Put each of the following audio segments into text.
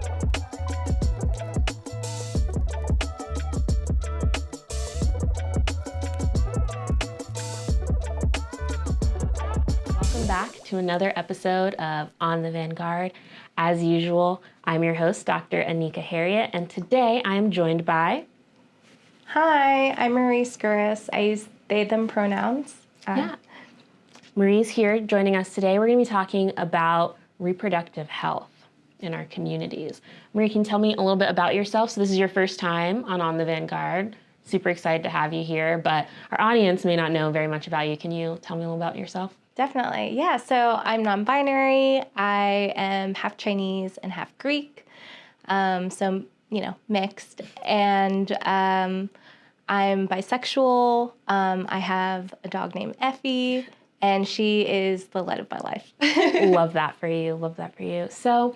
Welcome back to another episode of On the Vanguard. As usual, I'm your host, Dr. Anika Harriet, and today I am joined by... Hi, I'm Marie Skuris. I use they, them pronouns. Marie's here joining us today. We're going to be talking about reproductive health in our communities. Marie, can you tell me a little bit about yourself? So this is your first time on the Vanguard. Super excited to have you here, but our audience may not know very much about you. Can you tell me a little about yourself? Definitely. Yeah, so I'm non-binary. I am half Chinese and half Greek, so, mixed. And I'm bisexual. I have a dog named Effie, and she is the light of my life. Love that for you. Love that for you. So,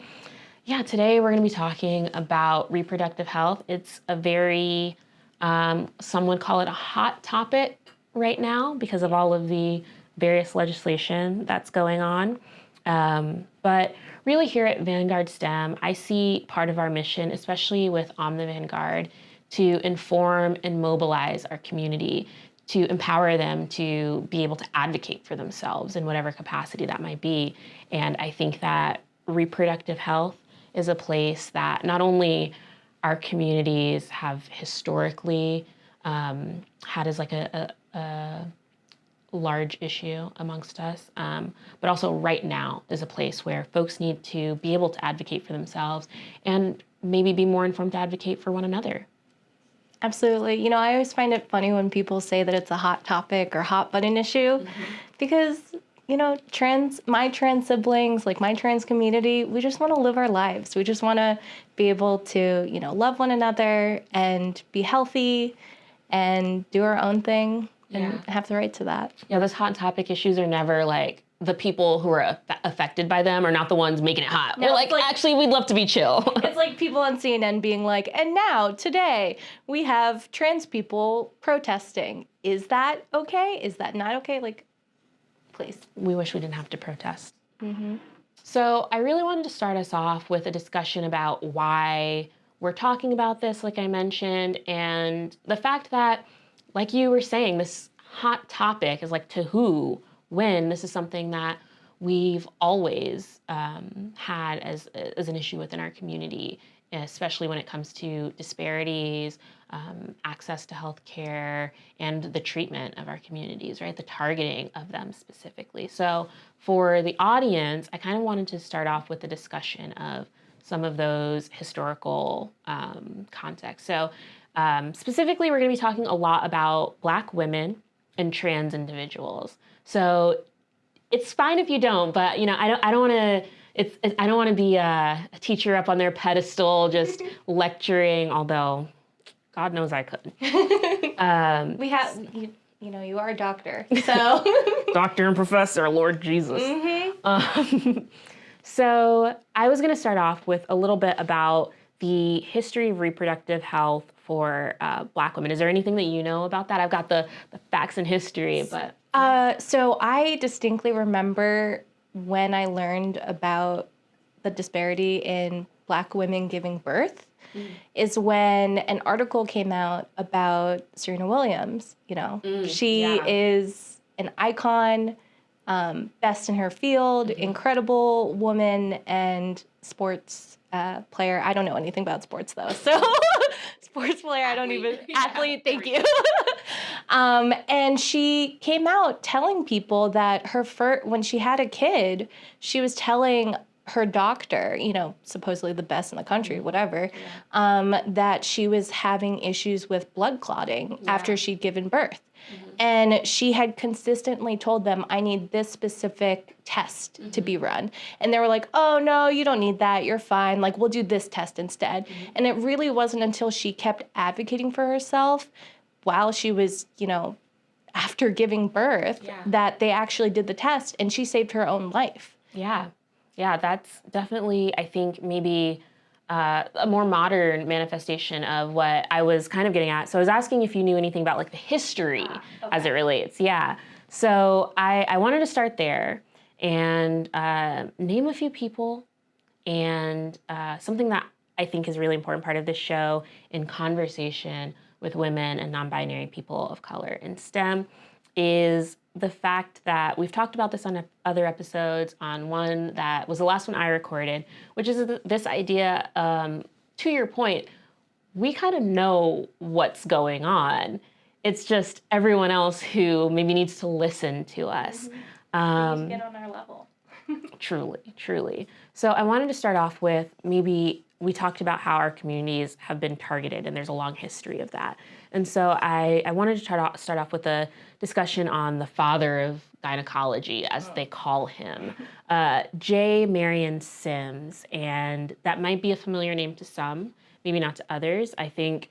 yeah, today we're going to be talking about reproductive health. It's a very, some would call it a hot topic right now because of all of the various legislation that's going on. But really here at VanguardSTEM, I see part of our mission, especially with On the Vanguard, to inform and mobilize our community, to empower them to be able to advocate for themselves in whatever capacity that might be. And I think that reproductive health is a place that not only our communities have historically had as like a large issue amongst us, but also right now is a place where folks need to be able to advocate for themselves and maybe be more informed to advocate for one another. Absolutely. I always find it funny when people say that it's a hot topic or hot button issue because, my trans siblings, like my trans community, we just want to live our lives. We just want to be able to, love one another and be healthy and do our own thing. And have the right to that. Yeah, those hot topic issues are never like the people who are affected by them are not the ones making it hot. No, We're like, actually, we'd love to be chill. It's like people on CNN being like, and now, today, we have trans people protesting. Is that okay? Is that not okay? Like, please. We wish we didn't have to protest. So I really wanted to start us off with a discussion about why we're talking about this, like I mentioned, and the fact that, like you were saying, this hot topic is like to who, when. This is something that we've always had as an issue within our community, especially when it comes to disparities, access to health care, and the treatment of our communities, right? The targeting of them specifically. So for the audience, I kind of wanted to start off with a discussion of some of those historical contexts. So specifically, we're going to be talking a lot about Black women and trans individuals. So it's fine if you don't, but I don't want to. I don't want to be a teacher up on their pedestal, just lecturing. Although, God knows I could. We have, you are a doctor, so doctor and professor, Lord Jesus. So I was going to start off with a little bit about the history of reproductive health for Black women. Is there anything that you know about that? I've got the facts and history, but... So I distinctly remember when I learned about the disparity in Black women giving birth is when an article came out about Serena Williams. She is an icon, best in her field, incredible woman, and sports player. I don't know anything about sports though, so sports player. I don't even athlete. Thank you. And she came out telling people that when she had a kid, she was telling her doctor, supposedly the best in the country, whatever, that she was having issues with blood clotting after she'd given birth. And she had consistently told them, I need this specific test to be run. And they were like, oh, no, you don't need that. You're fine. Like, we'll do this test instead. And it really wasn't until she kept advocating for herself while she was, after giving birth, that they actually did the test, and she saved her own life. Yeah, that's definitely, I think, maybe a more modern manifestation of what I was kind of getting at. So I was asking if you knew anything about like the history as it relates. Yeah. So I wanted to start there and name a few people and something that I think is a really important part of this show in conversation with women and non-binary people of color in STEM is the fact that we've talked about this on other episodes, on one that was the last one I recorded, which is this idea, to your point, we kind of know what's going on. It's just everyone else who maybe needs to listen to us. They need to get on our level. Truly, truly. So I wanted to start off with maybe we talked about how our communities have been targeted, and there's a long history of that. And so I wanted to start off with a discussion on the father of gynecology, as they call him, J. Marion Sims. And that might be a familiar name to some, maybe not to others. I think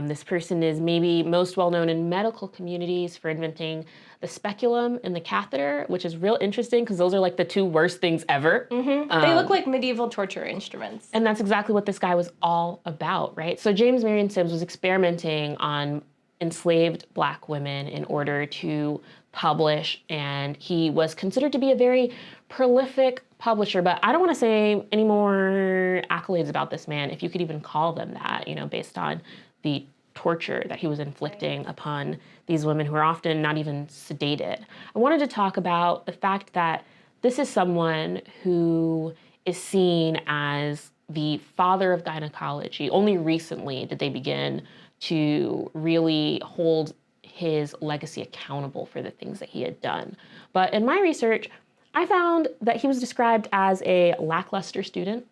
this person is maybe most well known in medical communities for inventing the speculum and the catheter, which is real interesting because those are like the two worst things ever. They look like medieval torture instruments. And that's exactly what this guy was all about, right? So James Marion Sims was experimenting on enslaved Black women in order to publish, and he was considered to be a very prolific publisher. But I don't want to say any more accolades about this man, if you could even call them that, based on the torture that he was inflicting upon these women who are often not even sedated. I wanted to talk about the fact that this is someone who is seen as the father of gynecology. Only recently did they begin to really hold his legacy accountable for the things that he had done. But in my research, I found that he was described as a lackluster student.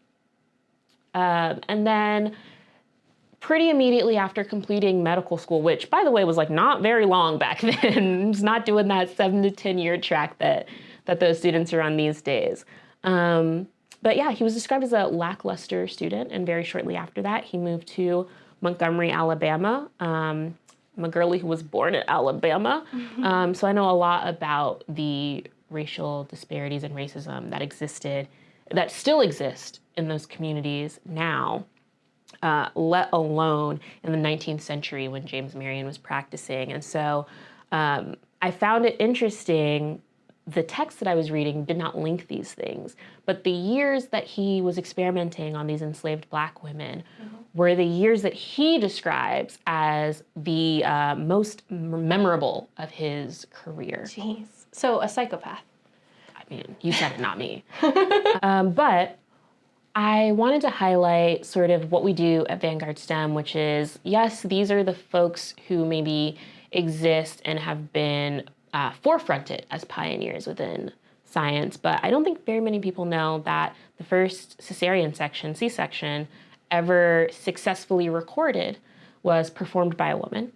And then pretty immediately after completing medical school, which by the way was like not very long back then, was not doing that 7 to 10 year track that those students are on these days. But yeah, he was described as a lackluster student, and very shortly after that, he moved to Montgomery, Alabama. I'm a girly who was born in Alabama, so I know a lot about the racial disparities and racism that existed, that still exist in those communities now. Let alone in the 19th century when James Marion was practicing. And so I found it interesting, the text that I was reading did not link these things, but the years that he was experimenting on these enslaved Black women were the years that he describes as the most memorable of his career. Jeez. So a psychopath. I mean, you said it, not me. But I wanted to highlight sort of what we do at Vanguard STEM, which is, yes, these are the folks who maybe exist and have been forefronted as pioneers within science, but I don't think very many people know that the first cesarean section, C-section, ever successfully recorded was performed by a woman.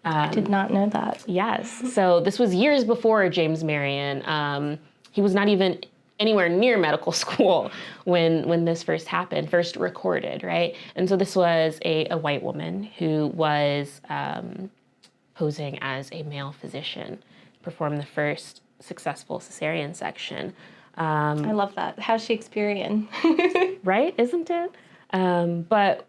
I did not know that. Yes, so this was years before James Marion. He was not even anywhere near medical school when this first recorded, right? And so this was a white woman who was posing as a male physician, performed the first successful cesarean section. I love that. How Shakespearean. Right, isn't it? But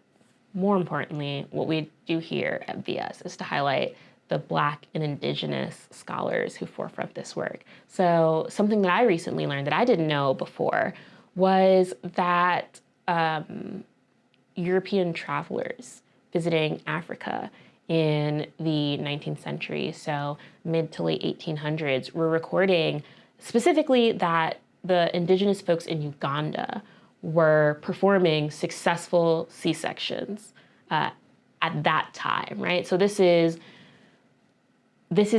more importantly, what we do here at VS is to highlight the Black and Indigenous scholars who forefront this work. So something that I recently learned that I didn't know before was that European travelers visiting Africa in the 19th century, so mid to late 1800s, were recording specifically that the indigenous folks in Uganda were performing successful C-sections at that time, right? So this is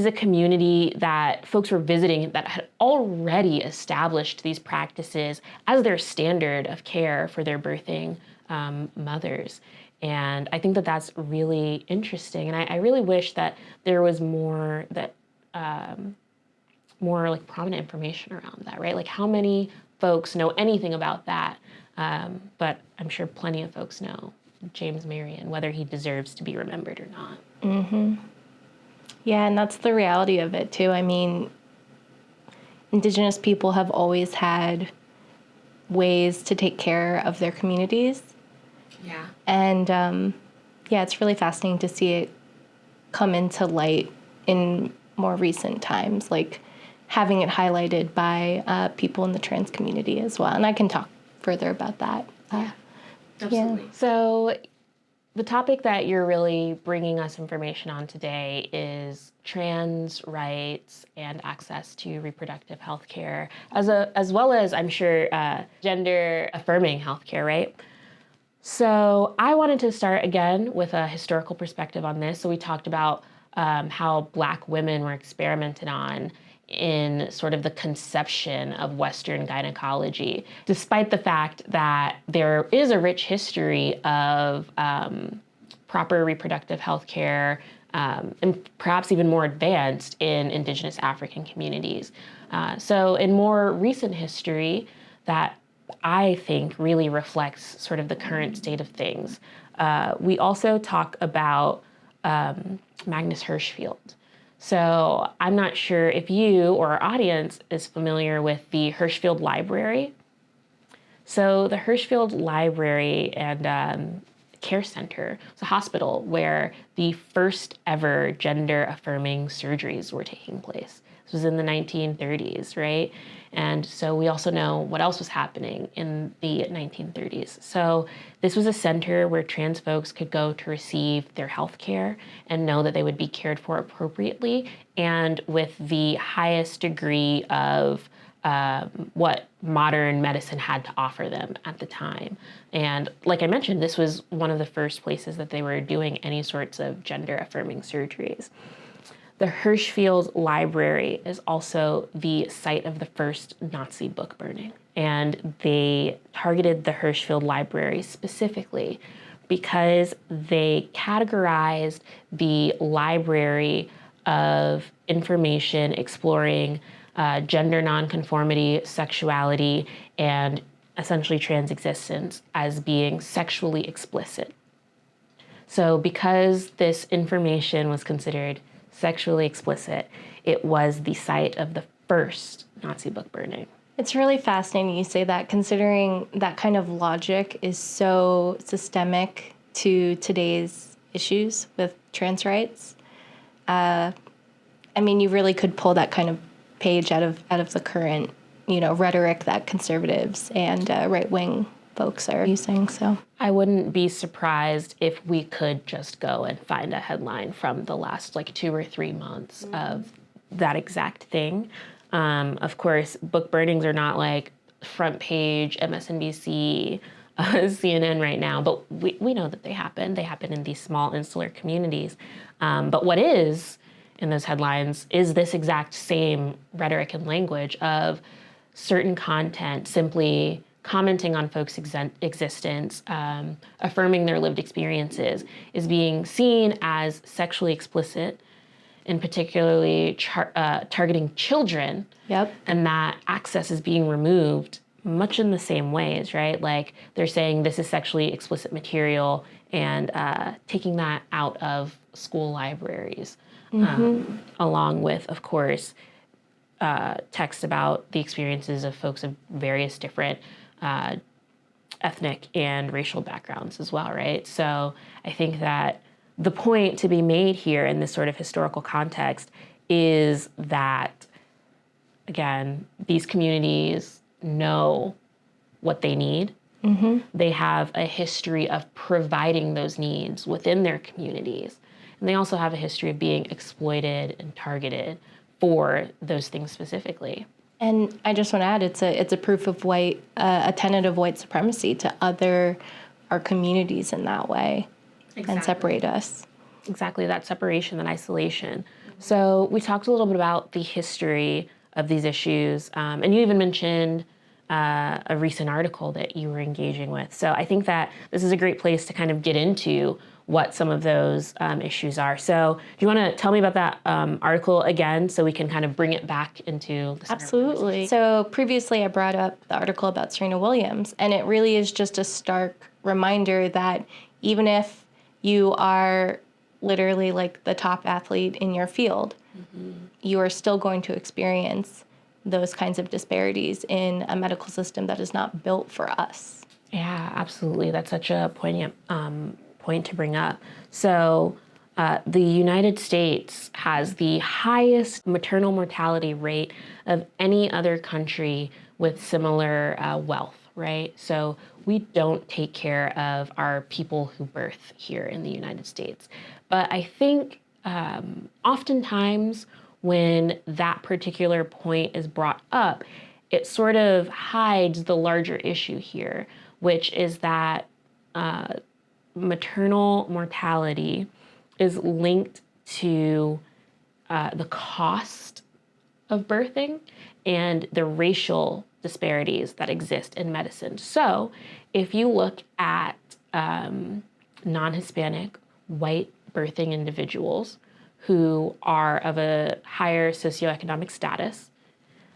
a community that folks were visiting that had already established these practices as their standard of care for their birthing mothers. And I think that that's really interesting. And I really wish that there was more like prominent information around that, right? Like how many folks know anything about that? But I'm sure plenty of folks know James Marion, whether he deserves to be remembered or not. Mm-hmm. Yeah, and that's the reality of it, too. I mean, Indigenous people have always had ways to take care of their communities. Yeah. And, yeah, it's really fascinating to see it come into light in more recent times, like having it highlighted by people in the trans community as well. And I can talk further about that. Absolutely. Yeah. So the topic that you're really bringing us information on today is trans rights and access to reproductive health care, as well as, I'm sure, gender affirming health care, right? So I wanted to start again with a historical perspective on this. So we talked about how Black women were experimented on in sort of the conception of Western gynecology, despite the fact that there is a rich history of proper reproductive health care, and perhaps even more advanced in Indigenous African communities. So in more recent history, that I think really reflects sort of the current state of things. We also talk about Magnus Hirschfeld. So I'm not sure if you or our audience is familiar with the Hirschfeld Library. So the Hirschfeld Library and Care Center was a hospital where the first ever gender affirming surgeries were taking place. This was in the 1930s, right? And so we also know what else was happening in the 1930s. So this was a center where trans folks could go to receive their health care and know that they would be cared for appropriately and with the highest degree of what modern medicine had to offer them at the time. And like I mentioned, this was one of the first places that they were doing any sorts of gender affirming surgeries. The Hirschfeld Library is also the site of the first Nazi book burning. And they targeted the Hirschfeld Library specifically because they categorized the library of information exploring gender nonconformity, sexuality, and essentially trans existence as being sexually explicit. So because this information was considered sexually explicit, it was the site of the first Nazi book burning. It's really fascinating you say that, considering that kind of logic is so systemic to today's issues with trans rights. I mean, you really could pull that kind of page out of the current, rhetoric that conservatives and right-wing folks are using. So I wouldn't be surprised if we could just go and find a headline from the last 2 or 3 months of that exact thing. Of course, book burnings are not like front page MSNBC, CNN right now, but we know that they happen. They happen in these small insular communities. But what is in those headlines is this exact same rhetoric and language of certain content simply commenting on folks' existence, affirming their lived experiences, is being seen as sexually explicit, and particularly targeting children. Yep. And that access is being removed much in the same ways, right? Like they're saying this is sexually explicit material and taking that out of school libraries. Along with, of course, text about the experiences of folks of various different ethnic and racial backgrounds as well, right? So I think that the point to be made here in this sort of historical context is that, again, these communities know what they need. They have a history of providing those needs within their communities. And they also have a history of being exploited and targeted for those things specifically. And I just want to add, it's a proof of a tenet of white supremacy to other our communities in that way. Exactly. And separate us. Exactly, that separation, that isolation. So we talked a little bit about the history of these issues, and you even mentioned a recent article that you were engaging with. So I think that this is a great place to kind of get into what some of those issues are. So do you want to tell me about that article again so we can kind of bring it back into the Absolutely. So previously I brought up the article about Serena Williams, and it really is just a stark reminder that even if you are literally like the top athlete in your field, you are still going to experience those kinds of disparities in a medical system that is not built for us. Yeah, absolutely. That's such a poignant point to bring up. So the United States has the highest maternal mortality rate of any other country with similar wealth, right? So we don't take care of our people who birth here in the United States. But I think oftentimes when that particular point is brought up, it sort of hides the larger issue here, which is that maternal mortality is linked to the cost of birthing and the racial disparities that exist in medicine. So if you look at non-Hispanic white birthing individuals who are of a higher socioeconomic status,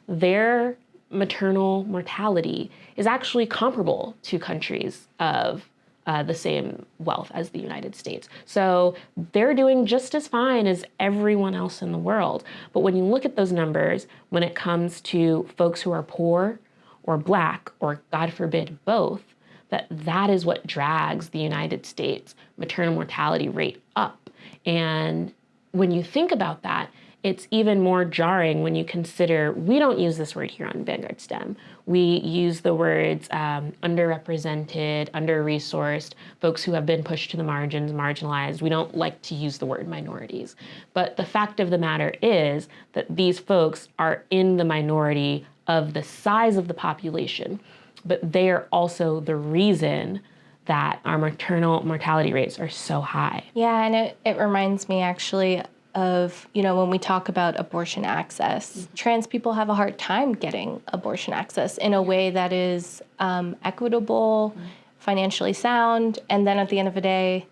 their maternal mortality is actually comparable to countries of the same wealth as the United States. So they're doing just as fine as everyone else in the world. But when you look at those numbers, when it comes to folks who are poor or Black, or God forbid, both, that is what drags the United States maternal mortality rate up. And when you think about that, it's even more jarring when you consider, we don't use this word here on Vanguard STEM. We use the words underrepresented, under-resourced, folks who have been pushed to the margins, marginalized. We don't like to use the word minorities. But the fact of the matter is that these folks are in the minority of the size of the population, but they are also the reason that our maternal mortality rates are so high. Yeah, and it reminds me actually of, when we talk about abortion access, trans people have a hard time getting abortion access in a way that is equitable, financially sound, and then at the end of the day,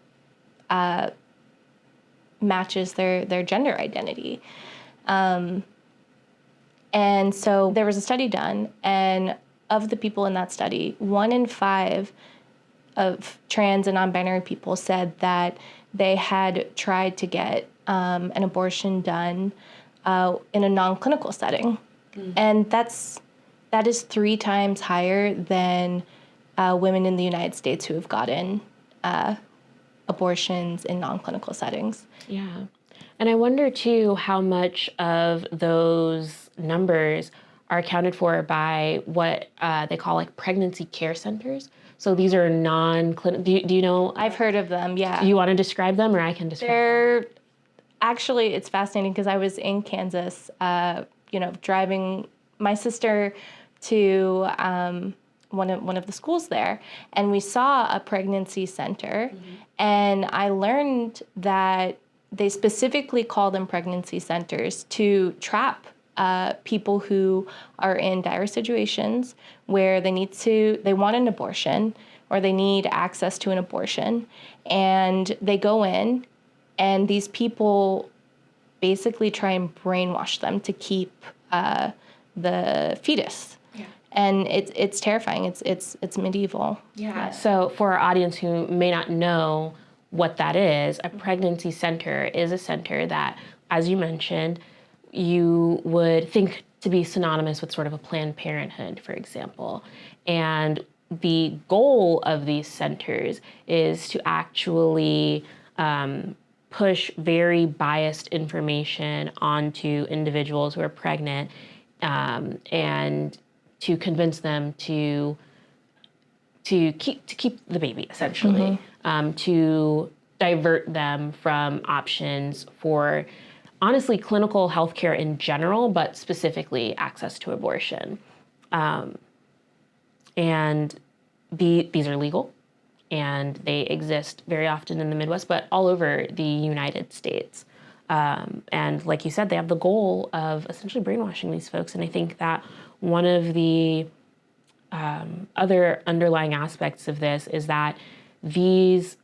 matches their gender identity. And so there was a study done, and of the people in that study, 1 in 5 of trans and non-binary people said that they had tried to get an abortion done in a non-clinical setting. And that is 3 times higher than women in the United States who have gotten abortions in non-clinical settings. Yeah. And I wonder, too, how much of those numbers are accounted for by what they call like pregnancy care centers. So these are non-clinical. Do you know? I've heard of them, yeah. Do you want to describe them, or I can describe them? Actually, it's fascinating because I was in Kansas, driving my sister to one of the schools there, and we saw a pregnancy center, and I learned that they specifically call them pregnancy centers to trap people who are in dire situations where they want an abortion or they need access to an abortion, and they go in, and these people basically try and brainwash them to keep the fetus. Yeah. And it's terrifying. It's medieval. Yeah. So for our audience who may not know what that is, a pregnancy center is a center that, as you mentioned, you would think to be synonymous with sort of a Planned Parenthood, for example. And the goal of these centers is to actually push very biased information onto individuals who are pregnant and to convince them to keep the baby, essentially, to divert them from options for, honestly, clinical healthcare in general, but specifically access to abortion. And these are legal, and they exist very often in the Midwest, but all over the United States. And like you said, they have the goal of essentially brainwashing these folks. And I think that one of the other underlying aspects of this is that these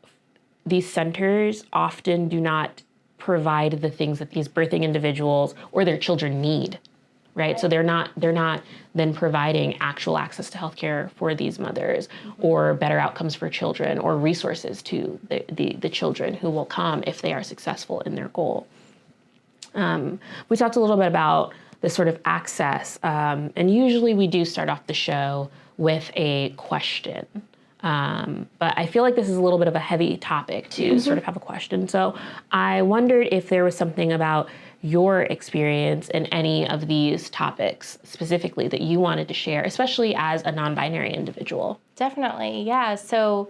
centers often do not provide the things that these birthing individuals or their children need, right? So they're not then providing actual access to healthcare for these mothers, or better outcomes for children, or resources to the children who will come if they are successful in their goal. We talked a little bit about this sort of access, and usually we do start off the show with a question. But I feel like this is a little bit of a heavy topic to sort of have a question. So I wondered if there was something about your experience in any of these topics specifically that you wanted to share, especially as a non-binary individual. Definitely, yeah. So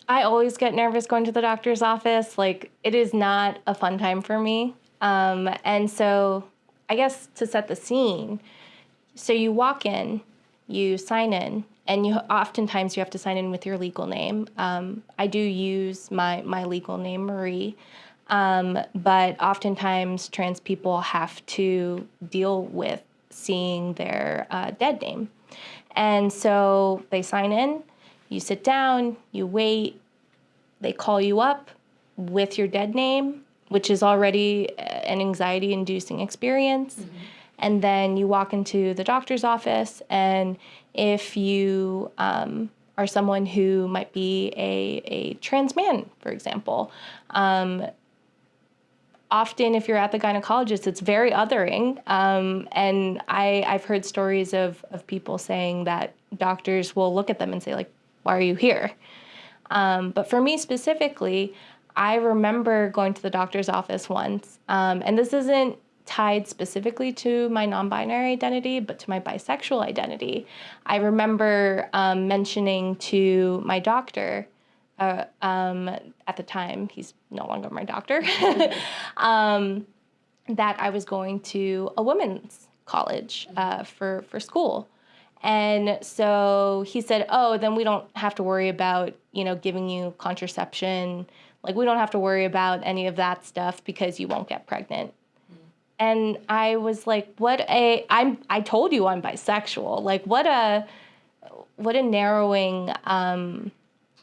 I always get nervous going to the doctor's office. Like, it is not a fun time for me. And so I guess to set the scene, so you walk in, you sign in, and oftentimes you have to sign in with your legal name. I do use my legal name, Marie, but oftentimes trans people have to deal with seeing their dead name. And so they sign in, you sit down, you wait, they call you up with your dead name, which is already an anxiety-inducing experience. Mm-hmm. And then you walk into the doctor's office, and if you are someone who might be a trans man, for example, often if you're at the gynecologist, it's very othering. And I've heard stories of people saying that doctors will look at them and say, like, why are you here? But for me specifically, I remember going to the doctor's office once, and this isn't tied specifically to my non-binary identity, but to my bisexual identity. I remember mentioning to my doctor, at the time, he's no longer my doctor, that I was going to a women's college for school. And so he said, oh, then we don't have to worry about, giving you contraception. Like, we don't have to worry about any of that stuff because you won't get pregnant. And I was like, I told you I'm bisexual. Like, what a narrowing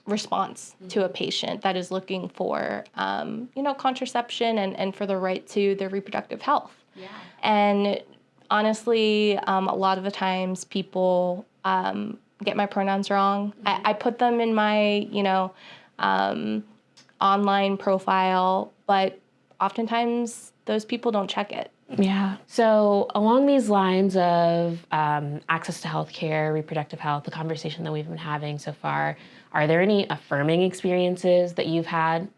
response to a patient that is looking for, contraception and for the right to their reproductive health. Yeah. And honestly, a lot of the times people get my pronouns wrong. Mm-hmm. I put them in my, online profile, but oftentimes those people don't check it. Yeah. So along these lines of access to healthcare, reproductive health, the conversation that we've been having so far, are there any affirming experiences that you've had?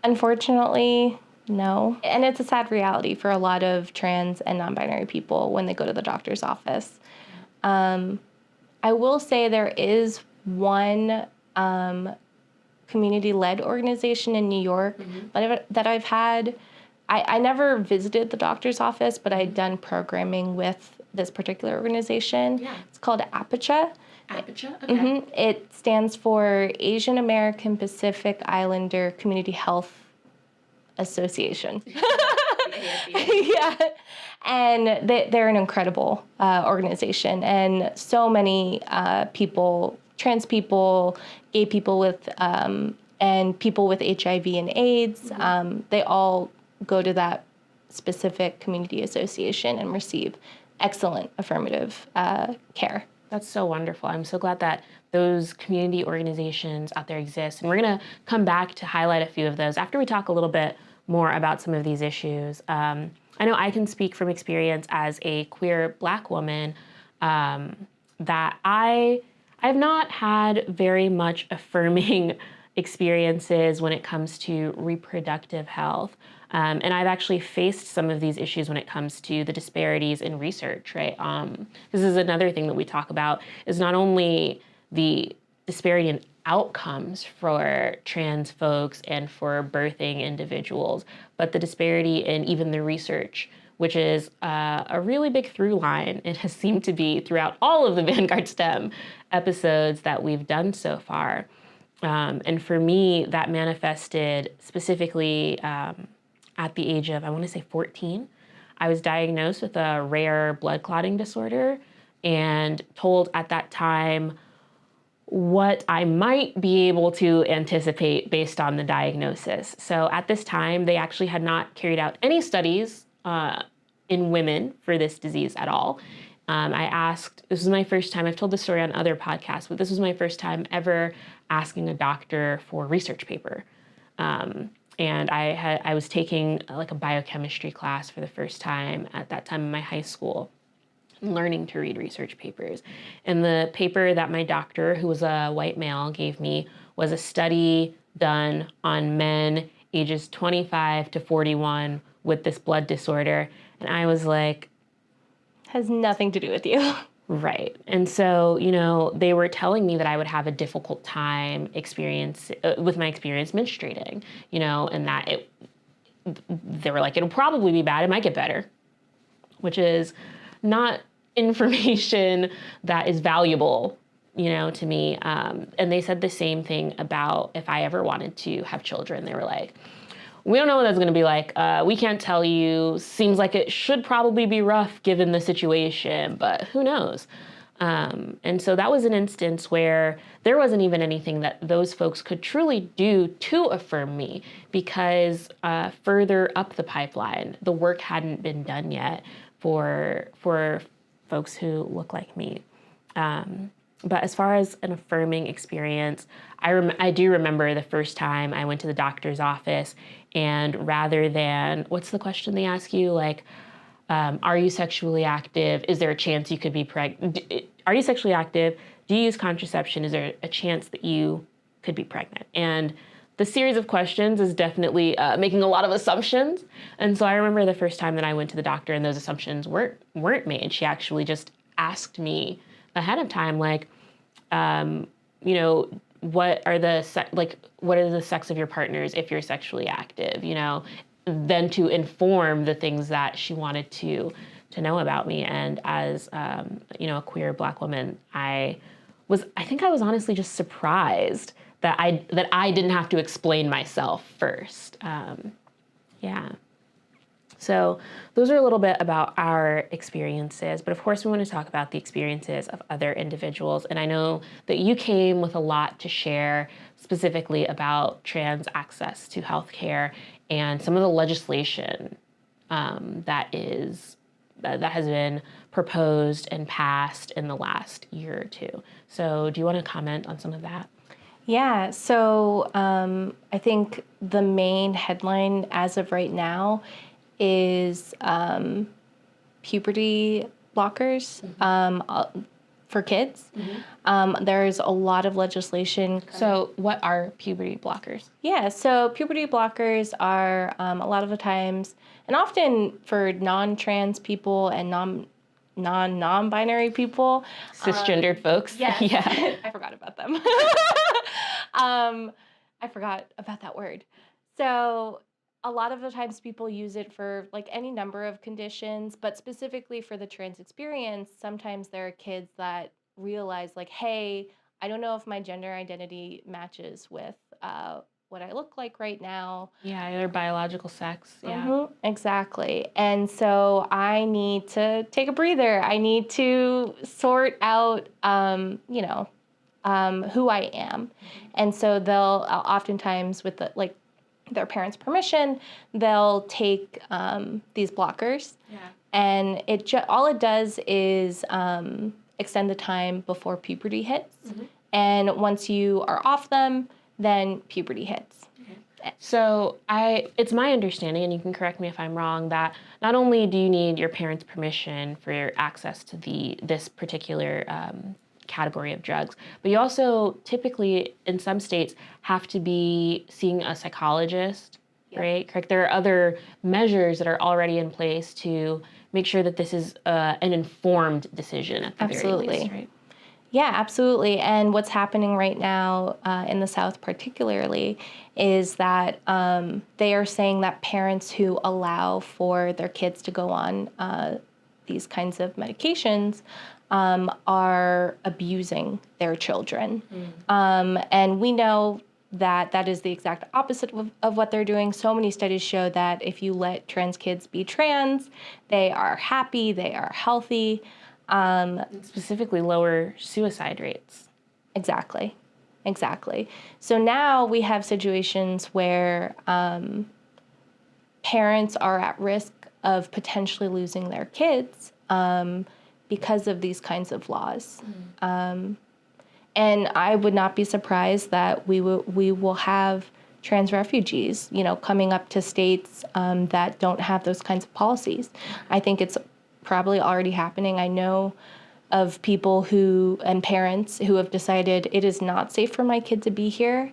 Unfortunately, no. And it's a sad reality for a lot of trans and non-binary people when they go to the doctor's office. I will say there is one community-led organization in New York mm-hmm. that I've had. I never visited the doctor's office, but I'd done programming with this particular organization. Yeah. It's called APACHA. APACHA? Okay. Mm-hmm. It stands for Asian American Pacific Islander Community Health Association. Yeah. And they're an incredible organization. And so many people, trans people, gay people with, and people with HIV and AIDS, mm-hmm. They all go to that specific community association and receive excellent affirmative care. That's so wonderful. I'm so glad that those community organizations out there exist. And we're going to come back to highlight a few of those after we talk a little bit more about some of these issues. I know I can speak from experience as a queer Black woman that I've not had very much affirming experiences when it comes to reproductive health. And I've actually faced some of these issues when it comes to the disparities in research, right? This is another thing that we talk about, is not only the disparity in outcomes for trans folks and for birthing individuals, but the disparity in even the research, which is a really big through line. It has seemed to be throughout all of the VanguardSTEM episodes that we've done so far. And for me, that manifested specifically at the age of, I want to say 14. I was diagnosed with a rare blood clotting disorder and told at that time what I might be able to anticipate based on the diagnosis. So at this time, they actually had not carried out any studies in women for this disease at all. I asked, this was my first time, I've told this story on other podcasts, but this was my first time ever asking a doctor for a research paper. And I was taking like a biochemistry class for the first time at that time in my high school, learning to read research papers. And the paper that my doctor, who was a white male, gave me was a study done on men ages 25 to 41 with this blood disorder. And I was like, has nothing to do with you. right. And so, they were telling me that I would have a difficult time with my experience menstruating, and that they were like, it'll probably be bad. It might get better, which is not information that is valuable, to me. And they said the same thing about if I ever wanted to have children. They were like, we don't know what that's going to be like. We can't tell you. Seems like it should probably be rough given the situation, but who knows? And so that was an instance where there wasn't even anything that those folks could truly do to affirm me, because further up the pipeline, the work hadn't been done yet for folks who look like me. But as far as an affirming experience, I do remember the first time I went to the doctor's office, and rather than, what's the question they ask you? Like, are you sexually active? Is there a chance you could be pregnant? Are you sexually active? Do you use contraception? Is there a chance that you could be pregnant? And the series of questions is definitely making a lot of assumptions. And so I remember the first time that I went to the doctor and those assumptions weren't made. She actually just asked me ahead of time, like, what are the sex of your partners if you're sexually active, then to inform the things that she wanted to know about me. And as, a queer Black woman, I think I was honestly just surprised that I didn't have to explain myself first. Yeah. So those are a little bit about our experiences, but of course we want to talk about the experiences of other individuals. And I know that you came with a lot to share specifically about trans access to healthcare and some of the legislation that has been proposed and passed in the last year or two. So do you want to comment on some of that? Yeah, so I think the main headline as of right now is puberty blockers for kids. There's a lot of legislation. So what are puberty blockers? Yeah, so puberty blockers are a lot of the times, and often for non-trans people and non-binary people. Cisgendered folks? Yes. Yeah. I forgot about them. I forgot about that word. So a lot of the times people use it for like any number of conditions, but specifically for the trans experience, sometimes there are kids that realize like, hey, I don't know if my gender identity matches with what I look like right now. Yeah, their biological sex. Yeah. Mm-hmm, exactly. And so I need to take a breather. I need to sort out, who I am. And so they'll oftentimes with their parents' permission, they'll take these blockers. Yeah. And all it does is extend the time before puberty hits. And once you are off them, then puberty hits. So it's my understanding, and you can correct me if I'm wrong, that not only do you need your parents' permission for your access to this particular category of drugs, but you also typically, in some states, have to be seeing a psychologist, right? Correct. There are other measures that are already in place to make sure that this is an informed decision at the very least, right? Yeah, absolutely. And what's happening right now in the South particularly is that they are saying that parents who allow for their kids to go on these kinds of medications are abusing their children. And we know that is the exact opposite of what they're doing. So many studies show that if you let trans kids be trans, they are happy, they are healthy. Specifically lower suicide rates. Exactly. So now we have situations where parents are at risk of potentially losing their kids because of these kinds of laws. And I would not be surprised that we will have trans refugees, coming up to states that don't have those kinds of policies. I think it's probably already happening. I know of people and parents who have decided it is not safe for my kid to be here,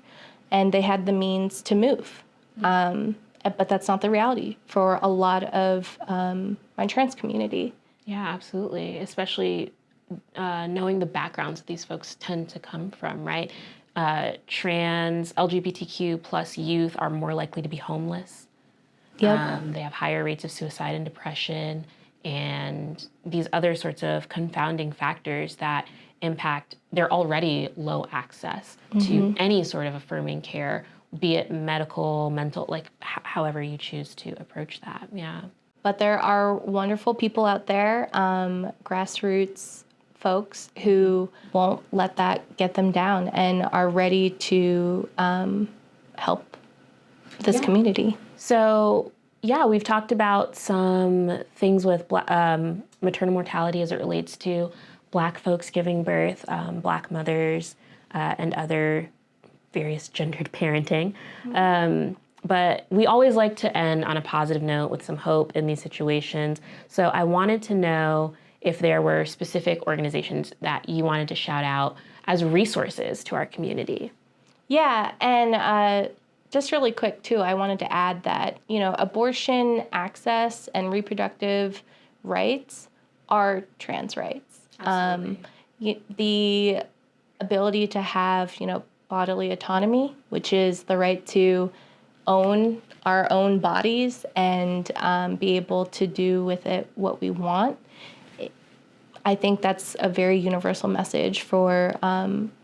and they had the means to move. But that's not the reality for a lot of my trans community. Yeah, absolutely. Especially knowing the backgrounds that these folks tend to come from, right? Trans, LGBTQ plus youth are more likely to be homeless. Yep. They have higher rates of suicide and depression, and these other sorts of confounding factors that impact their already low access to any sort of affirming care, be it medical, mental, like however you choose to approach that. Yeah. But there are wonderful people out there, grassroots folks who won't let that get them down and are ready to help this community. So, yeah, we've talked about some things with maternal mortality as it relates to Black folks giving birth, Black mothers, and other various gendered parenting. But we always like to end on a positive note with some hope in these situations. So I wanted to know if there were specific organizations that you wanted to shout out as resources to our community. Yeah, and just really quick too, I wanted to add that, abortion access and reproductive rights are trans rights. The ability to have, bodily autonomy, which is the right to own our own bodies and be able to do with it what we want. I think that's a very universal message for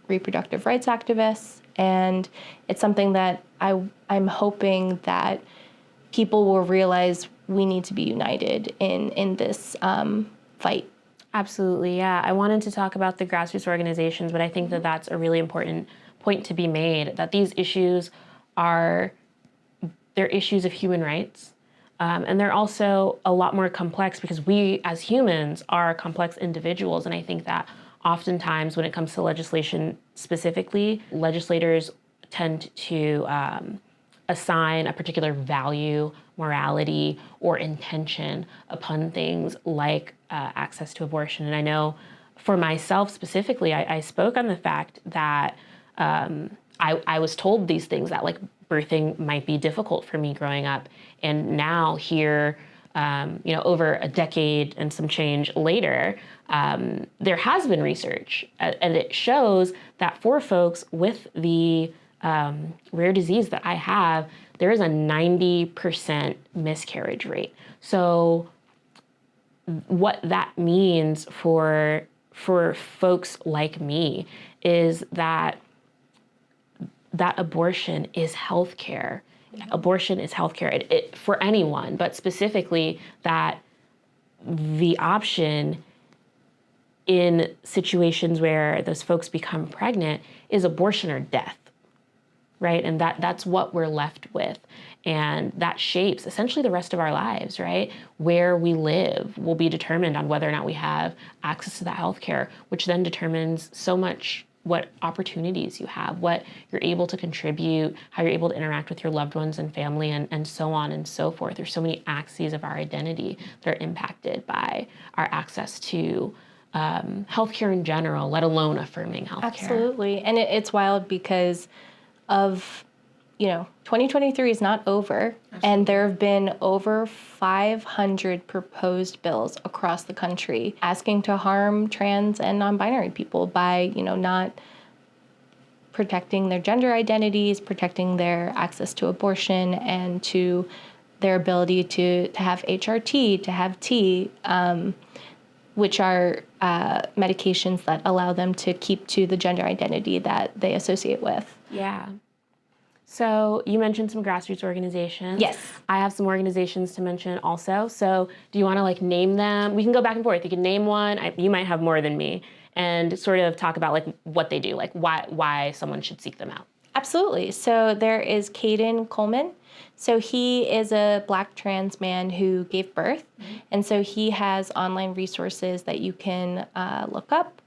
reproductive rights activists, and it's something that I'm hoping that people will realize we need to be united in this fight. Absolutely, yeah. I wanted to talk about the grassroots organizations, but I think that that's a really important point to be made, that these issues they're issues of human rights. And they're also a lot more complex because we as humans are complex individuals. And I think that oftentimes when it comes to legislation specifically, legislators tend to assign a particular value, morality, or intention upon things like access to abortion. And I know for myself specifically, I spoke on the fact that I was told these things, that like birthing might be difficult for me growing up. And now here, over a decade and some change later, there has been research, and it shows that for folks with the rare disease that I have, there is a 90% miscarriage rate. So what that means for folks like me is that abortion is healthcare. Abortion is healthcare for anyone, but specifically that the option in situations where those folks become pregnant is abortion or death, right? And that's what we're left with. And that shapes essentially the rest of our lives, right? Where we live will be determined on whether or not we have access to that healthcare, which then determines so much what opportunities you have, what you're able to contribute, how you're able to interact with your loved ones and family, and so on and so forth. There's so many axes of our identity that are impacted by our access to healthcare in general, let alone affirming healthcare. Absolutely. And it's wild because of, 2023 is not over. Absolutely. And there have been over 500 proposed bills across the country asking to harm trans and non-binary people by, not protecting their gender identities, protecting their access to abortion, and to their ability to have HRT, to have T, which are medications that allow them to keep to the gender identity that they associate with. Yeah. So you mentioned some grassroots organizations. Yes. I have some organizations to mention also. So do you want to name them? We can go back and forth. You can name one. You might have more than me, and sort of talk about what they do, why someone should seek them out. Absolutely. So there is Caden Coleman. So he is a Black trans man who gave birth. Mm-hmm. And so he has online resources that you can look up,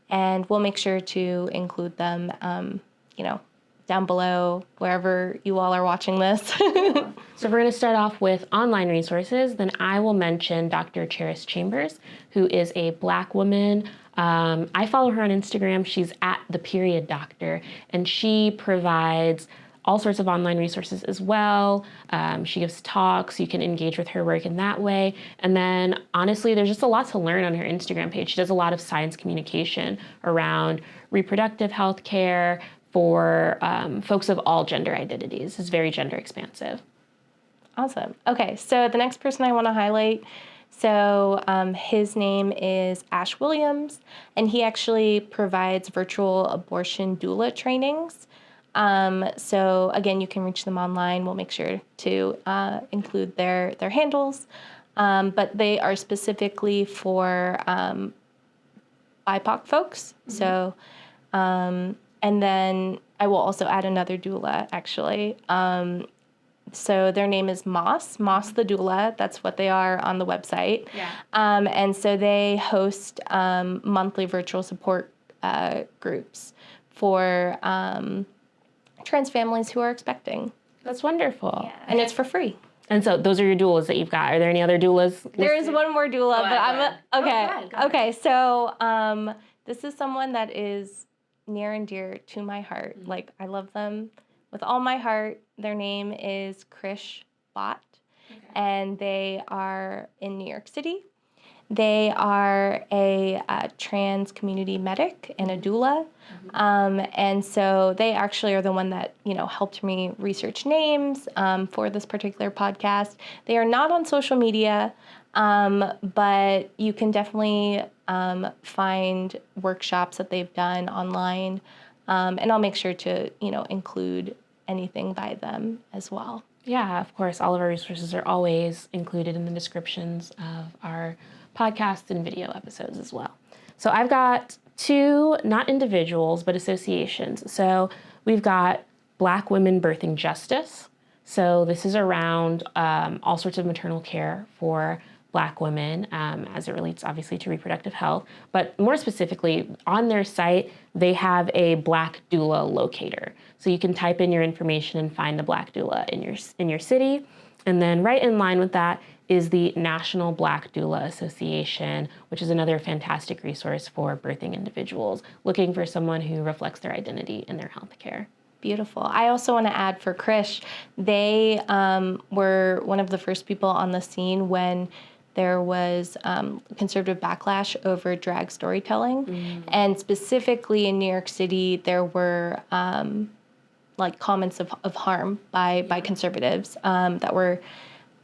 and we'll make sure to include them, down below, wherever you all are watching this. So we're going to start off with online resources. Then I will mention Dr. Cheris Chambers, who is a Black woman. I follow her on Instagram. She's @theperiod doctor, and she provides all sorts of online resources as well. She gives talks. You can engage with her work in that way. And then honestly, there's just a lot to learn on her Instagram page. She does a lot of science communication around reproductive health care for folks of all gender identities. It's very gender expansive. Awesome. Okay, so the next person I want to highlight, so his name is Ash Williams, and he actually provides virtual abortion doula trainings. So again, you can reach them online. We'll make sure to include their handles, but they are specifically for BIPOC folks. So, and then I will also add another doula, actually. So their name is Moss the doula. That's what they are on the website. Yeah. And so they host monthly virtual support groups for trans families who are expecting. That's wonderful. Yeah. And it's for free. And so those are your doulas that you've got. Are there any other doulas? There is one more doula, but I'm Go ahead. okay. So this is someone that is near and dear to my heart. Mm-hmm. Like, I love them with all my heart. Their name is Krish Bott, and they are in New York City. They are a trans community medic and a doula. And so they actually are the one that, helped me research names for this particular podcast. They are not on social media, but you can definitely find workshops that they've done online. And I'll make sure to, include anything by them as well. Yeah, of course. All of our resources are always included in the descriptions of our podcasts and video episodes as well. So I've got two, not individuals, but associations. So we've got Black Women Birthing Justice. So this is around all sorts of maternal care for Black women as it relates obviously to reproductive health. But more specifically, on their site, they have a Black doula locator. So you can type in your information and find a Black doula in your city. And then right in line with that is the National Black Doula Association, which is another fantastic resource for birthing individuals looking for someone who reflects their identity in their healthcare. Beautiful. I also want to add for Krish, they were one of the first people on the scene when there was conservative backlash over drag storytelling. And specifically in New York City, there were comments of harm by conservatives that were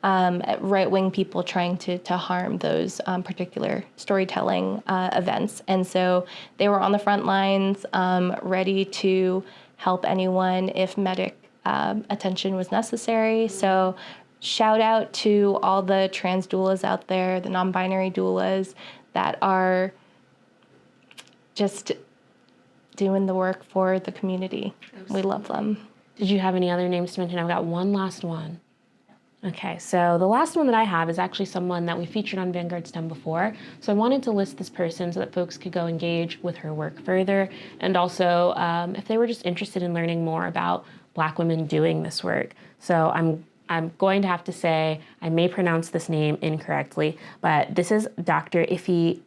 right-wing people trying to harm those particular storytelling events. And so they were on the front lines, ready to help anyone if medic attention was necessary. So shout out to all the trans doulas out there, the non-binary doulas that are just doing the work for the community. Absolutely. We love them. Did you have any other names to mention? I've got one last one. Okay, so the last one that I have is actually someone that we featured on VanguardSTEM before. So I wanted to list this person so that folks could go engage with her work further. And also, if they were just interested in learning more about Black women doing this work. So I'm going to have to say, I may pronounce this name incorrectly, but this is Dr. Ifeyinwa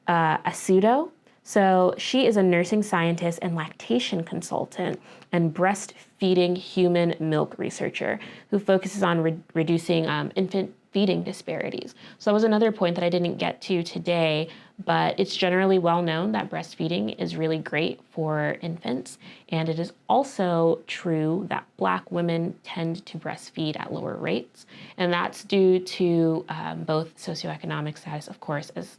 Asudo. So she is a nursing scientist and lactation consultant and breastfeeding human milk researcher who focuses on reducing infant feeding disparities. So that was another point that I didn't get to today, but it's generally well known that breastfeeding is really great for infants. And it is also true that Black women tend to breastfeed at lower rates. And that's due to both socioeconomic status, of course, as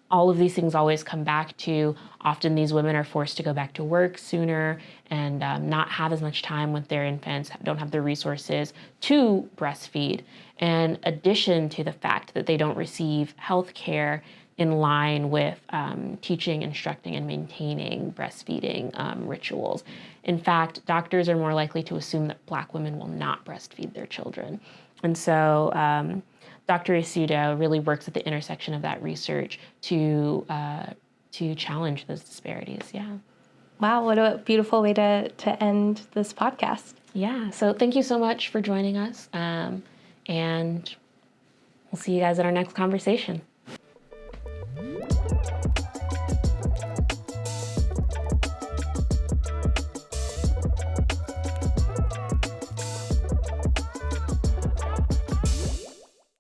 all of these things always come back to often these women are forced to go back to work sooner and not have as much time with their infants, don't have the resources to breastfeed. In addition to the fact that they don't receive health care in line with teaching, instructing, and maintaining breastfeeding rituals. In fact, doctors are more likely to assume that Black women will not breastfeed their children. And so Dr. Isudo really works at the intersection of that research to challenge those disparities. Yeah. Wow, what a beautiful way to end this podcast. Yeah, so thank you so much for joining us, and we'll see you guys at our next conversation.